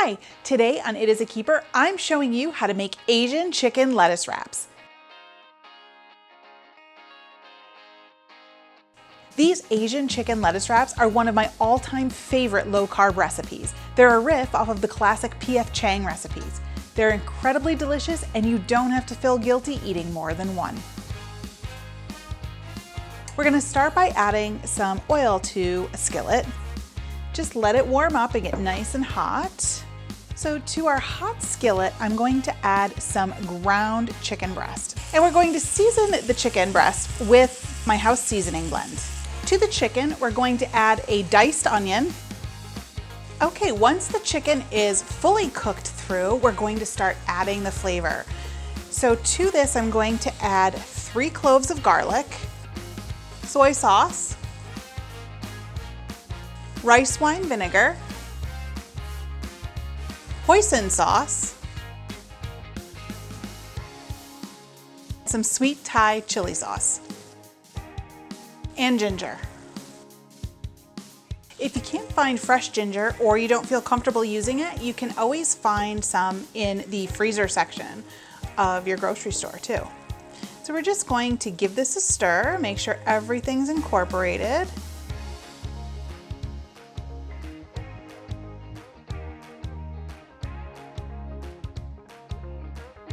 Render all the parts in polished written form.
Hi, today on It Is a Keeper, I'm showing you how to make Asian chicken lettuce wraps. These Asian chicken lettuce wraps are one of my all-time favorite low-carb recipes. They're a riff off of the classic P.F. Chang recipes. They're incredibly delicious and you don't have to feel guilty eating more than one. We're gonna start by adding some oil to a skillet. Just let it warm up and get nice and hot. So to our hot skillet, I'm going to add some ground chicken breast. And we're going to season the chicken breast with my house seasoning blend. To the chicken, we're going to add a diced onion. Okay, once the chicken is fully cooked through, we're going to start adding the flavor. So to this, I'm going to add 3 cloves of garlic, soy sauce, rice wine vinegar, Hoisin sauce, some sweet Thai chili sauce, and ginger. If you can't find fresh ginger or you don't feel comfortable using it, you can always find some in the freezer section of your grocery store too. So we're just going to give this a stir, make sure everything's incorporated.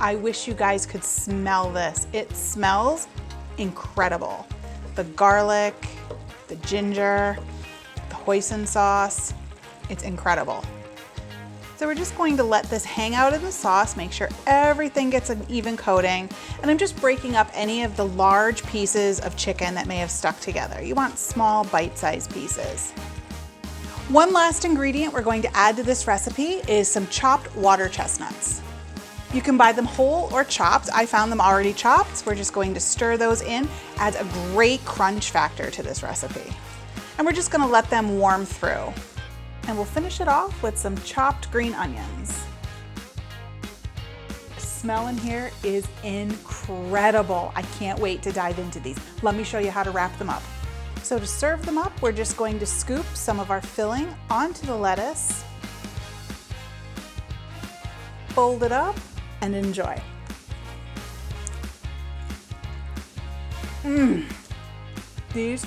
I wish you guys could smell this. It smells incredible. The garlic, the ginger, the hoisin sauce, it's incredible. So we're just going to let this hang out in the sauce, make sure everything gets an even coating, and I'm just breaking up any of the large pieces of chicken that may have stuck together. You want small bite-sized pieces. One last ingredient we're going to add to this recipe is some chopped water chestnuts. You can buy them whole or chopped. I found them already chopped. We're just going to stir those in. Adds a great crunch factor to this recipe. And we're just gonna let them warm through. And we'll finish it off with some chopped green onions. The smell in here is incredible. I can't wait to dive into these. Let me show you how to wrap them up. So to serve them up, we're just going to scoop some of our filling onto the lettuce, fold it up, and enjoy. These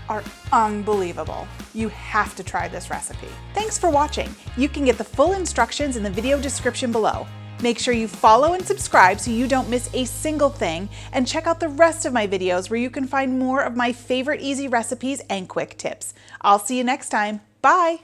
are unbelievable. You have to try this recipe. Thanks for watching. You can get the full instructions in the video description below. Make sure you follow and subscribe so you don't miss a single thing, and check out the rest of my videos where you can find more of my favorite easy recipes and quick tips. I'll see you next time. Bye.